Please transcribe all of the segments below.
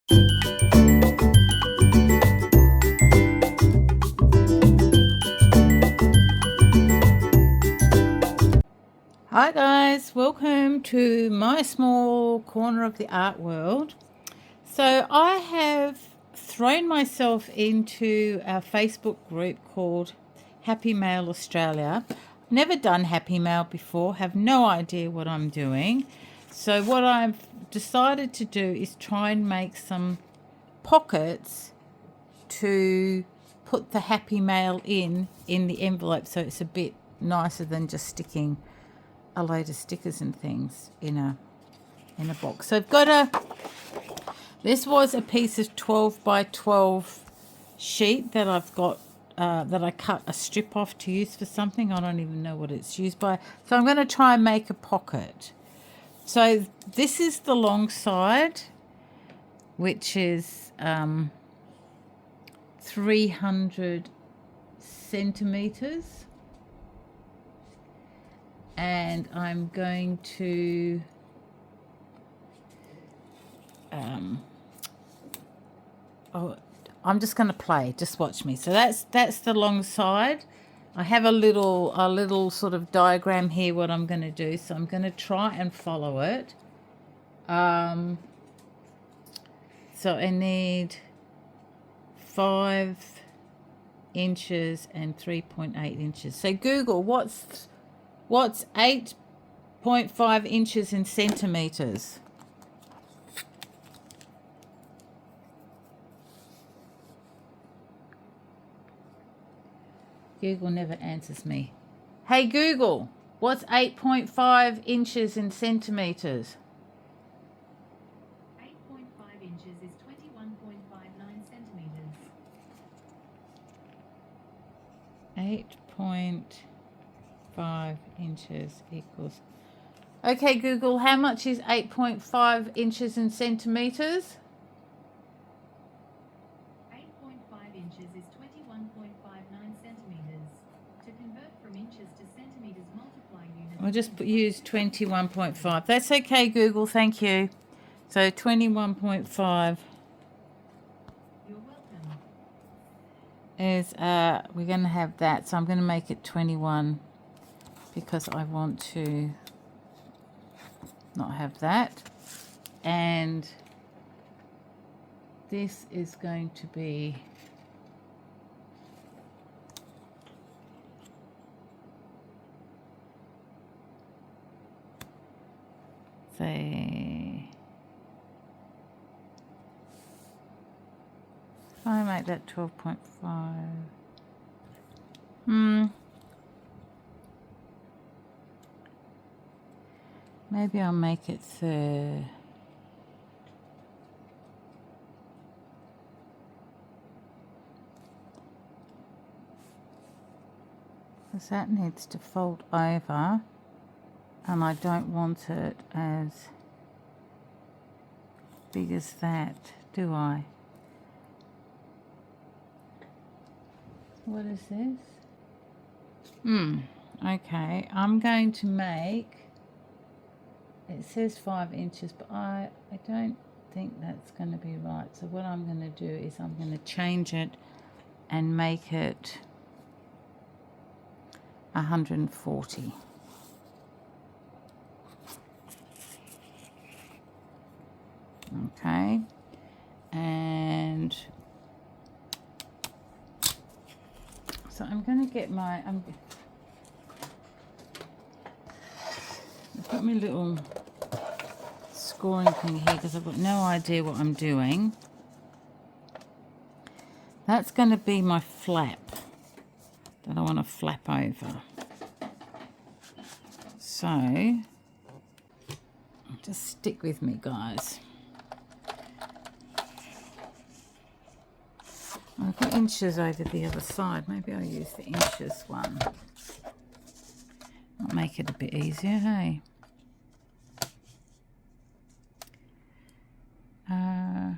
Hi guys, welcome to my small corner of the art world. So I have thrown myself into a Facebook group called Happy Mail Australia. Never done Happy Mail before, have no idea what I'm doing. So what I've decided to do is try and make some pockets to put the Happy Mail in the envelope, so it's a bit nicer than just sticking a load of stickers and things in a box. So I've got this was a piece of 12 by 12 sheet that I've got that I cut a strip off to use for something. I don't even know what it's used by. So I'm going to try and make a pocket. So this is the long side, which is 300 centimeters. And I'm going to I'm just going to play. Just watch me. So that's the long side. I have a little sort of diagram here what I'm going to do. So I'm going to try and follow it. So I need 5 inches and 3.8 inches. So Google, what's 8.5 inches in centimeters? Google never answers me. Hey Google, what's 8.5 inches in centimeters? 8.5 inches is 21.59 centimeters. 8.5 inches equals... Okay, Google, how much is 8.5 inches in centimeters? 8.5 inches is 21.59 centimeters. To convert from inches to centimeters, multiply units. I'll just use 21.5. That's okay, Google, thank you. So 21.5 You're welcome. is, we're going to have that. So I'm going to make it 21 because I want to not have that. And this is going to be say, if I make that 12.5, maybe I'll make it 30. Because that needs to fold over, and I don't want it as big as that, do I? What is this? Okay, I'm going to make, it says 5 inches, but I don't think that's going to be right. So what I'm going to do is I'm going to change it and make it 140. Okay, and so I'm going to get my, I've got my little scoring thing here because I've got no idea what I'm doing. That's going to be my flap that I want to flap over. So just stick with me, guys. I've got inches over the other side. Maybe I'll use the inches one. That'll make it a bit easier, hey? So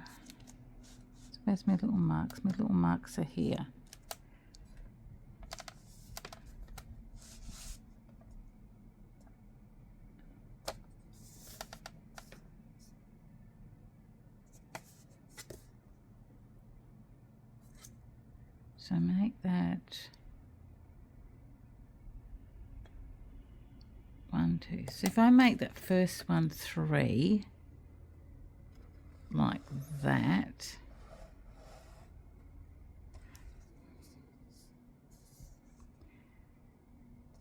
where's my little marks? My little marks are here. So make that 1, 2. So if I make that first one 3, like that,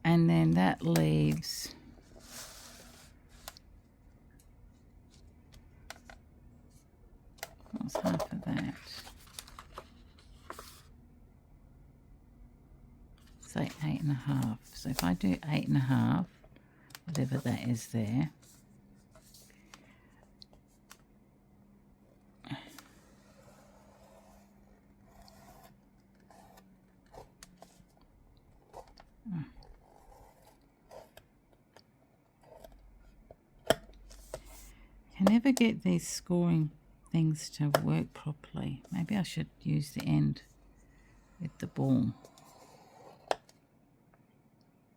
and then that leaves what's half of that? Say 8.5. So if I do 8.5, whatever that is there, I can never get these scoring things to work properly. Maybe I should use the end with the ball,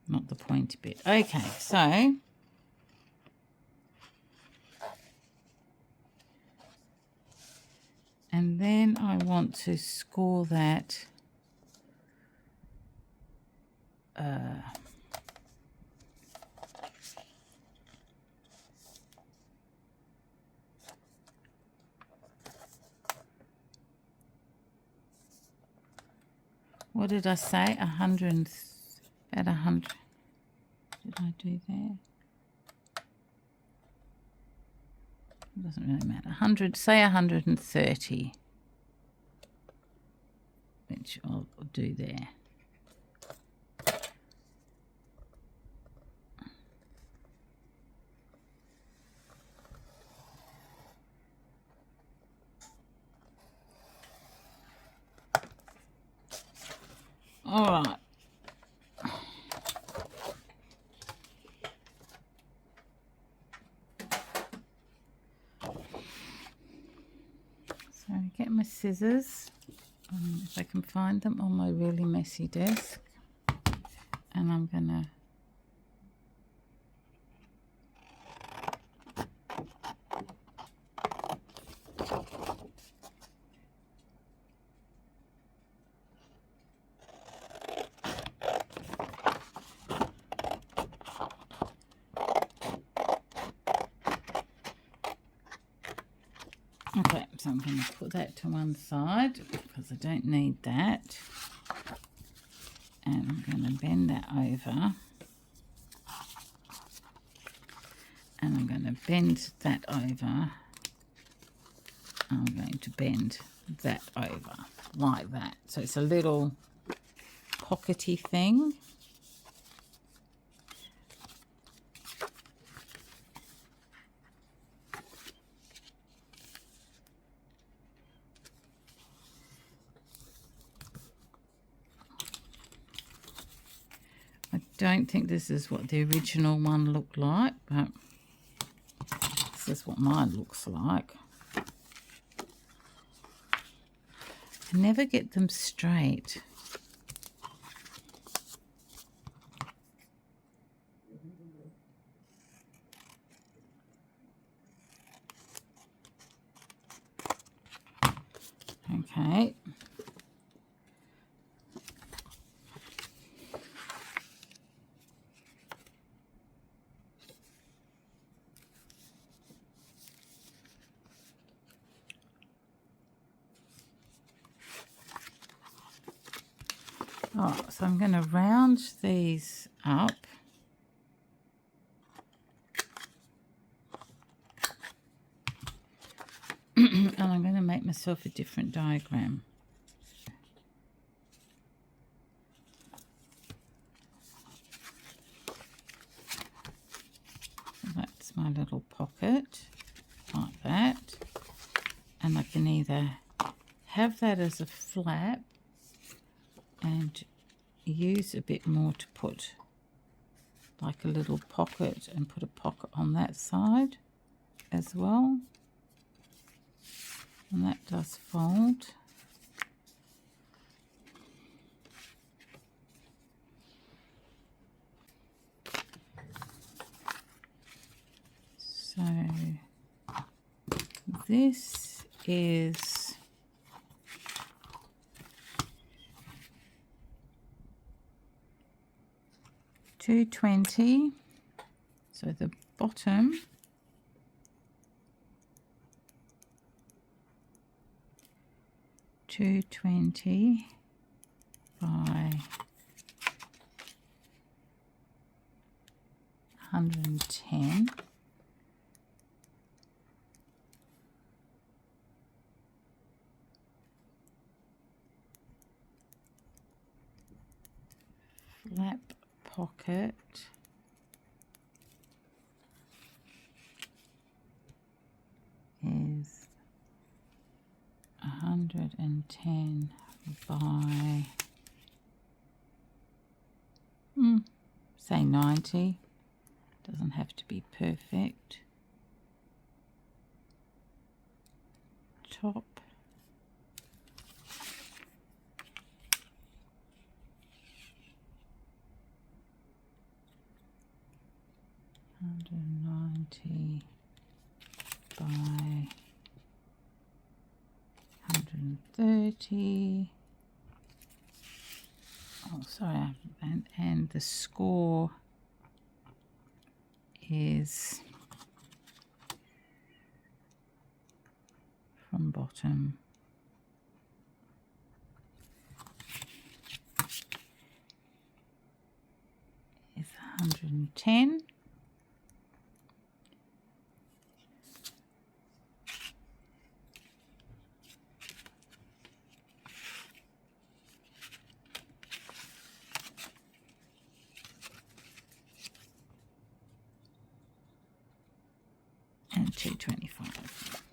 not the pointy bit. Okay, so and then I want to score that what did I say? 100, about 100. Did I do there? It doesn't really matter. 100, say 130, which I'll do there. All right. So get my scissors, if I can find them on my really messy desk, and I'm gonna okay, so I'm going to put that to one side because I don't need that. And I'm going to bend that over. And I'm going to bend that over. I'm going to bend that over like that. So it's a little pockety thing. I don't think this is what the original one looked like, but this is what mine looks like. I never get them straight. Okay. Oh, so I'm going to round these up. And I'm going to make myself a different diagram. So that's my little pocket, like that. And I can either have that as a flap and use a bit more to put like a little pocket and put a pocket on that side as well. And that does fold. So this is 220. So the bottom $220 by 110. Flap pocket is 110 by say 90. Doesn't have to be perfect. Top $190 by 130. Oh, sorry, and the score is from bottom is 110. And 225.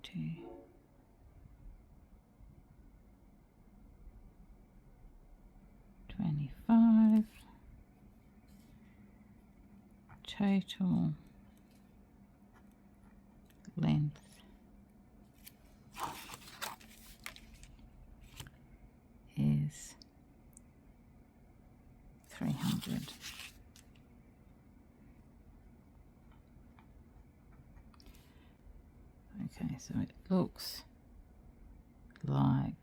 225. Total length is 300. Okay, so it looks like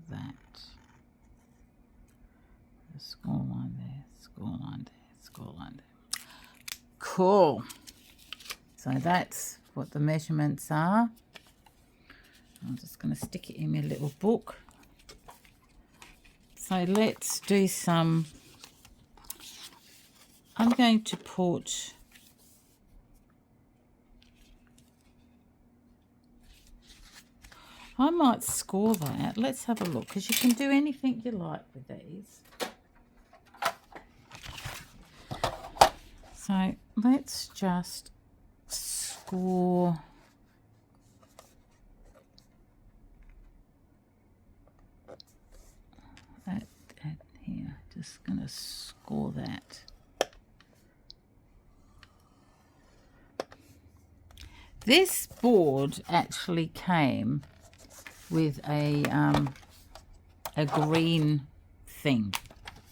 that. The score line there, score line there, score line there. Cool. So that's what the measurements are. I'm just going to stick it in my little book. So let's do some. I'm going to put I might score that. Let's have a look, because you can do anything you like with these. So let's just score that here. Just going to score that. This board actually came with a green thing,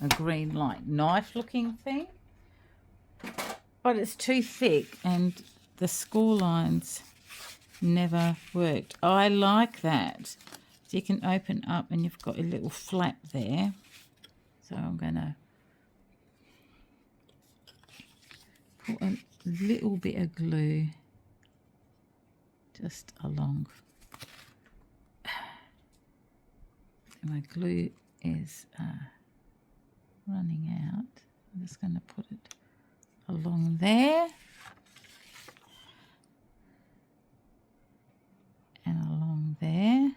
a green like knife looking thing, but it's too thick and the score lines never worked. I like that. So you can open up and you've got a little flap there. So I'm going to put a little bit of glue just along. My glue is running out. I'm just going to put it along there and along there.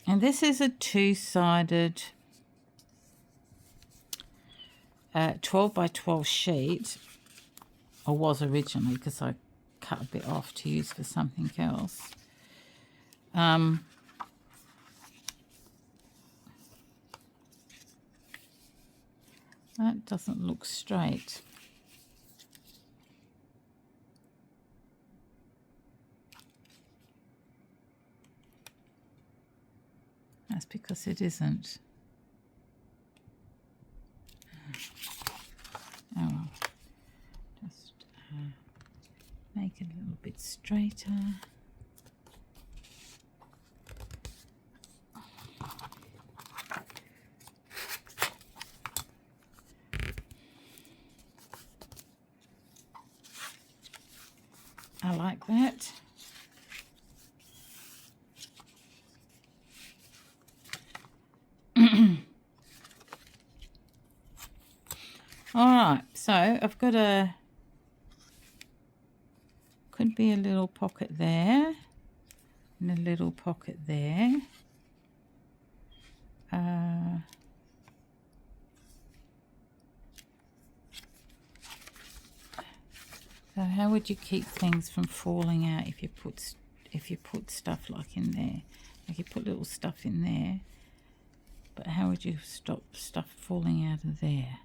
And this is a two-sided 12 by 12 sheet, or was originally, because I cut a bit off to use for something else. That doesn't look straight. That's because it isn't. Oh well. Just make make it a little bit straighter. I like that. Alright, so I've got could be a little pocket there and a little pocket there. So how would you keep things from falling out if you put stuff like in there? Like you put little stuff in there, but how would you stop stuff falling out of there?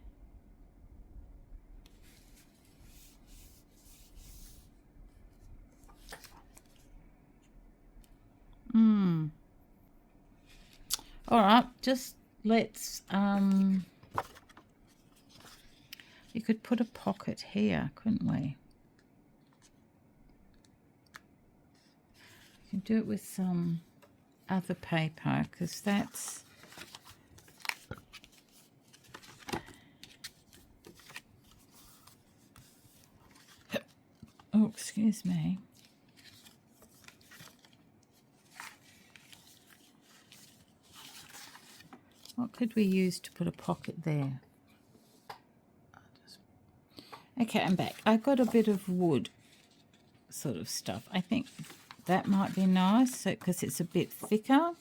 All right, just let's you could put a pocket here, couldn't we? You can do it with some other paper, because that's oh, excuse me. What could we use to put a pocket there? Okay, I'm back. I've got a bit of wood sort of stuff. I think that might be nice, because it's a bit thicker.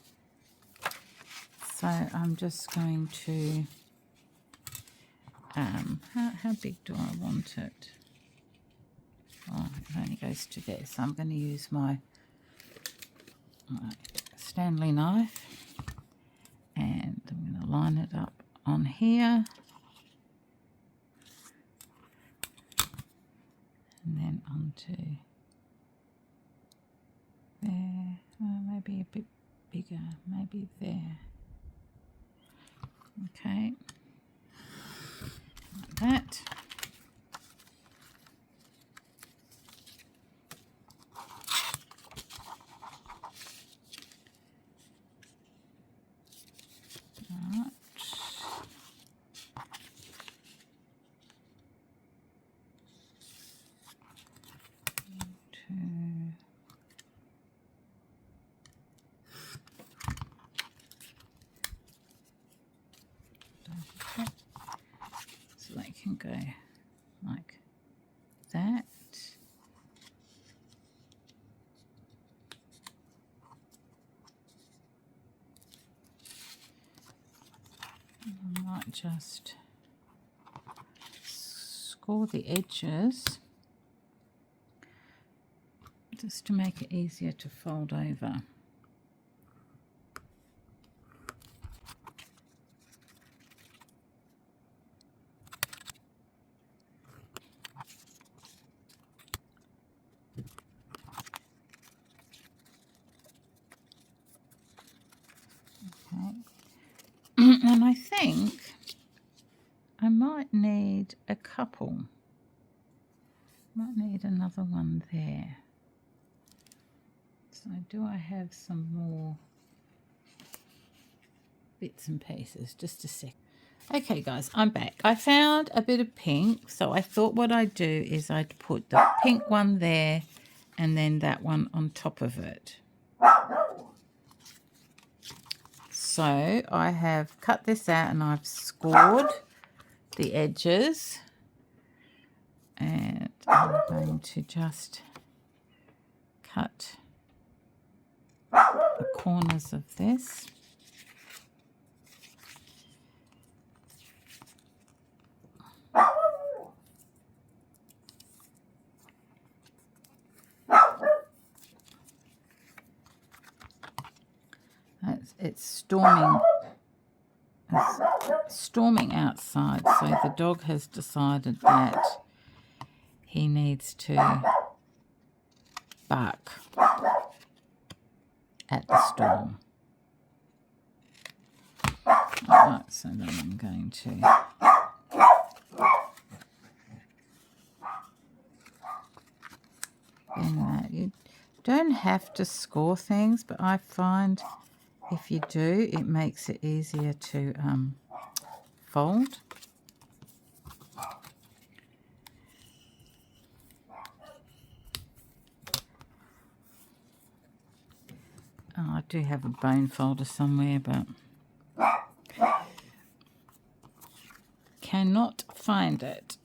So I'm just going to, how big do I want it? Oh, it only goes to there. So I'm going to use my Stanley knife. And I'm going to line it up on here. And then onto there. Maybe a bit bigger. Maybe there. Okay. Like that. So they can go like that. I might just score the edges just to make it easier to fold over. And I think I might need a couple. Might need another one there. So do I have some more bits and pieces? Just a sec. Okay guys, I'm back. I found a bit of pink, so I thought what I'd do is I'd put the pink one there and then that one on top of it. So I have cut this out and I've scored the edges, and I'm going to just cut the corners of this. It's storming outside, so the dog has decided that he needs to bark at the storm. Alright, so then I'm going to have to score things, but I find if you do, it makes it easier to fold. Oh, I do have a bone folder somewhere, but cannot find it.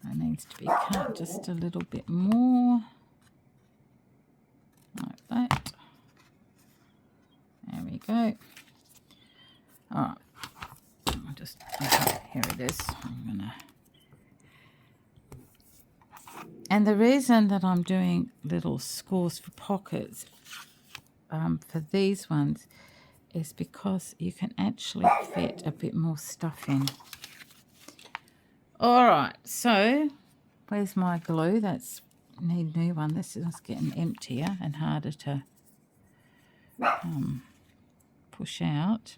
It needs to be cut just a little bit more, like that. There we go. All right, I'll just, okay, here it is. I'm gonna. And the reason that I'm doing little scores for pockets for these ones is because you can actually fit a bit more stuff in. All right, so where's my glue? That's need new one. This is getting emptier and harder to push out.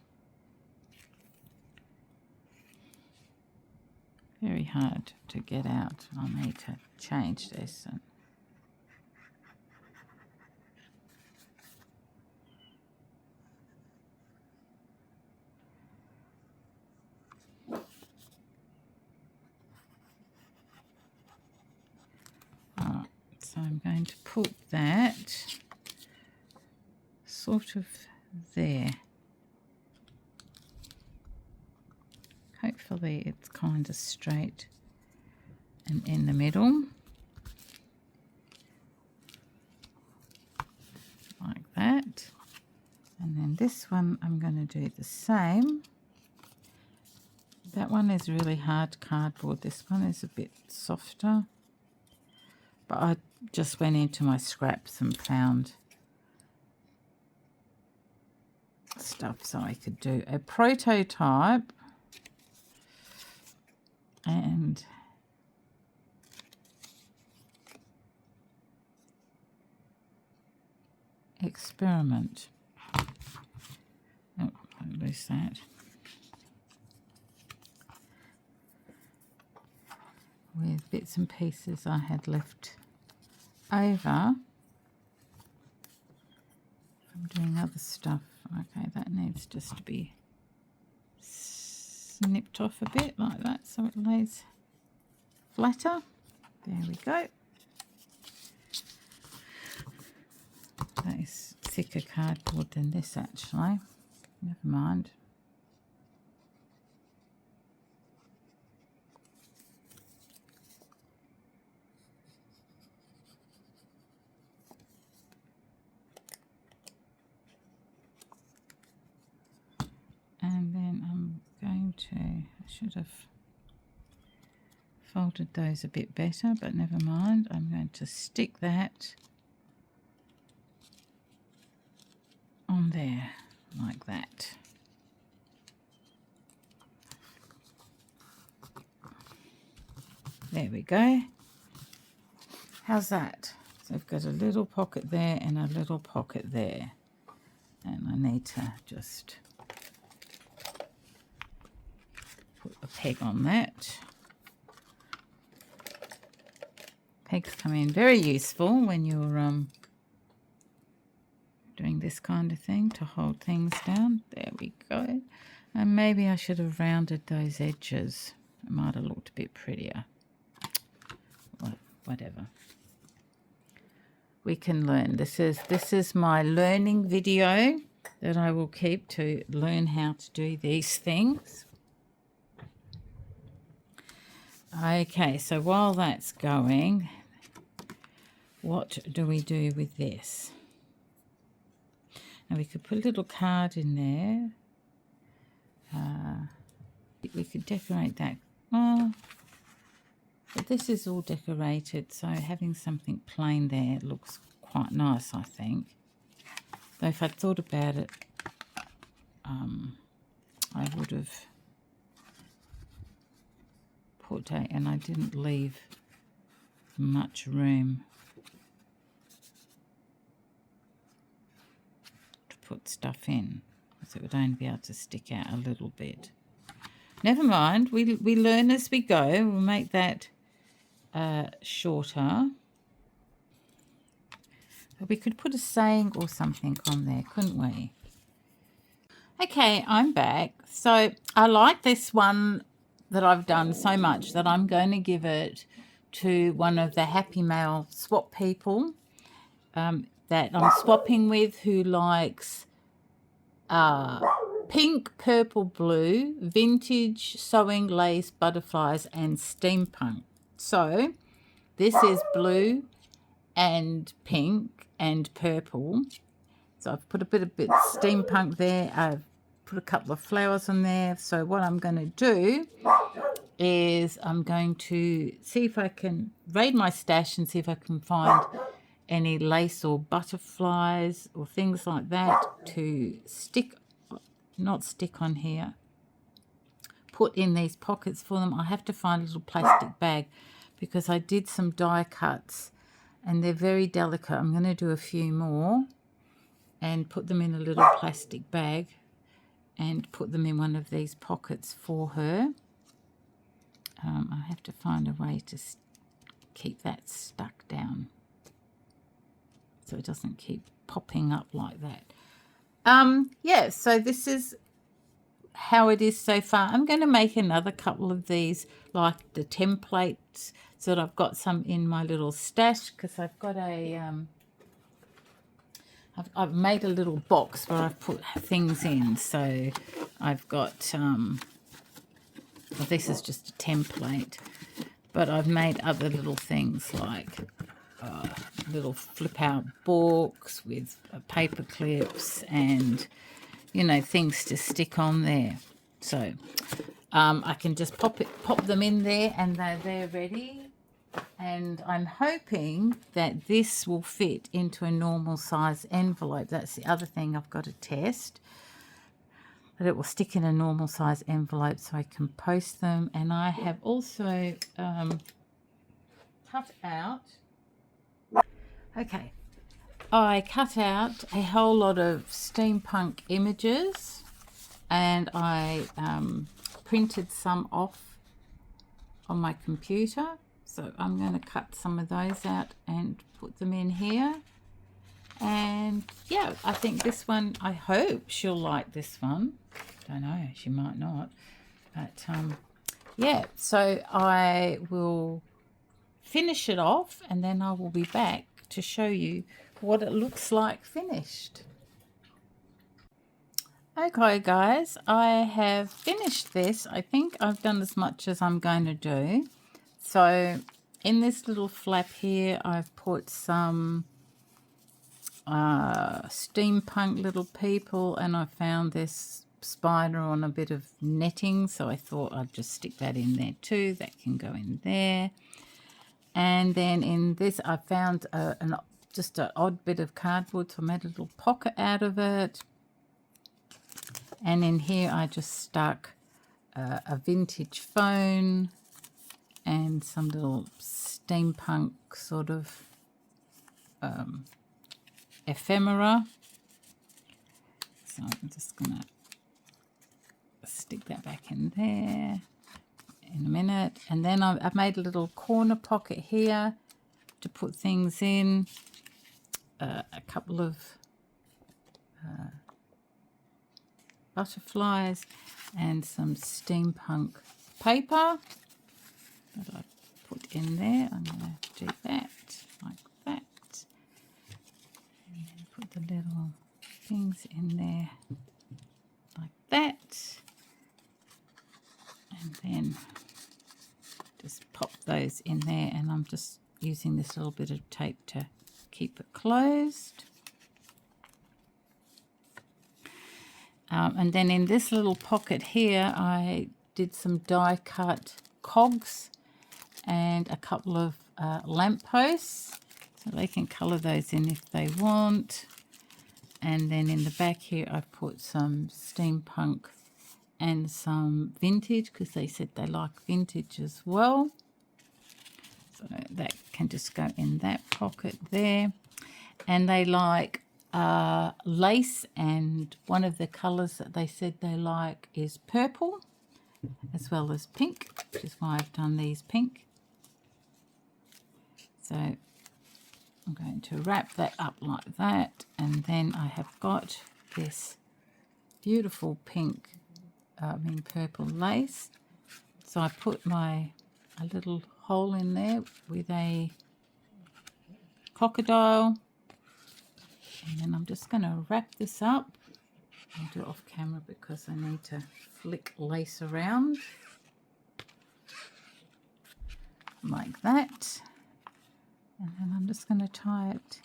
Very hard to get out. I need to change this. Alright, so I'm going to put that sort of there. Hopefully it's kind of straight and in the middle. Like that. And then this one I'm going to do the same. That one is really hard cardboard. This one is a bit softer. But I just went into my scraps and found stuff so I could do a prototype and experiment. Oh, I'll lose that. With bits and pieces I had left over from doing other stuff. Okay, that needs just to be snipped off a bit like that so it lays flatter. There we go. That is thicker cardboard than this actually. Never mind. And then I'm going to, I should have folded those a bit better, but never mind. I'm going to stick that on there like that. There we go. How's that? So I've got a little pocket there and a little pocket there. And I need to just put a peg on that. Pegs come in very useful when you're doing this kind of thing to hold things down. There we go. And maybe I should have rounded those edges. It might have looked a bit prettier. Well, whatever. We can learn. This is my learning video that I will keep to learn how to do these things. Okay, so while that's going, what do we do with this? Now we could put a little card in there. We could decorate that. Well, but this is all decorated, so having something plain there looks quite nice, I think. Though if I'd thought about it, I would have put a, and I didn't leave much room to put stuff in, because it would only be able to stick out a little bit. Never mind, we learn as we go. We'll make that shorter. We could put a saying or something on there, couldn't we? Okay, I'm back. So I like this one that I've done so much that I'm going to give it to one of the Happy Mail swap people that I'm swapping with, who likes pink, purple, blue, vintage, sewing, lace, butterflies, and steampunk. So this is blue and pink and purple. So I've put a bit steampunk there. I've put a couple of flowers on there. So what I'm going to do is I'm going to see if I can raid my stash and see if I can find any lace or butterflies or things like that to not stick on here, put in these pockets for them. I have to find a little plastic bag because I did some die cuts and they're very delicate. I'm going to do a few more and put them in a little plastic bag and put them in one of these pockets for her. I have to find a way to keep that stuck down so it doesn't keep popping up like that. Yeah, so this is how it is so far. I'm going to make another couple of these, like the templates, so that I've got some in my little stash, because I've got a I've made a little box where I've put things in. So I've got well, this is just a template, but I've made other little things like little flip out books with paper clips and, you know, things to stick on there. So I can just pop them in there and they're ready. And I'm hoping that this will fit into a normal size envelope. That's the other thing I've got to test, that it will stick in a normal size envelope so I can post them. And I have also cut out, okay, I cut out a whole lot of steampunk images and I printed some off on my computer. So I'm going to cut some of those out and put them in here. And yeah, I think this one, I hope she'll like this one. Don't know, she might not. But yeah, so I will finish it off and then I will be back to show you what it looks like finished. Okay guys, I have finished this. I think I've done as much as I'm going to do. So in this little flap here, I've put some steampunk little people, and I found this spider on a bit of netting, so I thought I'd just stick that in there too. That can go in there. And then in this, I found just an odd bit of cardboard, so I made a little pocket out of it. And in here, I just stuck a vintage phone and some little steampunk sort of ephemera. So I'm just going to stick that back in there in a minute. And then I've made a little corner pocket here to put things in. A couple of butterflies and some steampunk paper that I put in there. I'm going to do that like that. And then put the little things in there like that. And then just pop those in there, and I'm just using this little bit of tape to keep it closed. And then in this little pocket here, I did some die cut cogs and a couple of lampposts, so they can colour those in if they want. And then in the back here, I've put some steampunk and some vintage, because they said they like vintage as well. So that can just go in that pocket there. And they like lace, and one of the colours that they said they like is purple as well as pink, which is why I've done these pink. So I'm going to wrap that up like that, and then I have got this beautiful purple lace. So I put a little hole in there with a crocodile, and then I'm just going to wrap this up. I'll do it off camera because I need to flick lace around like that, and then I'm just going to tie it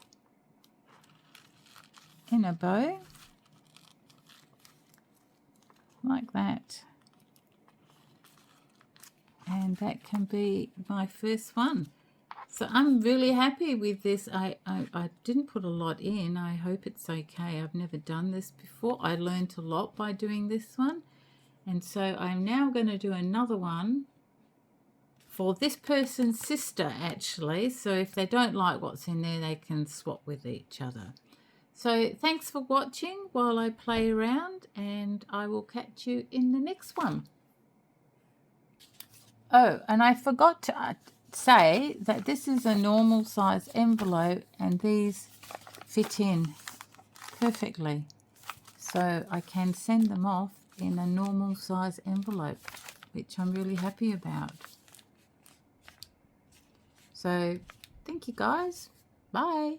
in a bow like that, and that can be my first one. So I'm really happy with this. I didn't put a lot in. I hope it's okay. I've never done this before. I learned a lot by doing this one, and so I'm now going to do another one for this person's sister, actually. So if they don't like what's in there, they can swap with each other. So thanks for watching while I play around, and I will catch you in the next one. Oh, and I forgot to say that this is a normal size envelope, and these fit in perfectly. So I can send them off in a normal size envelope, which I'm really happy about. So thank you guys. Bye.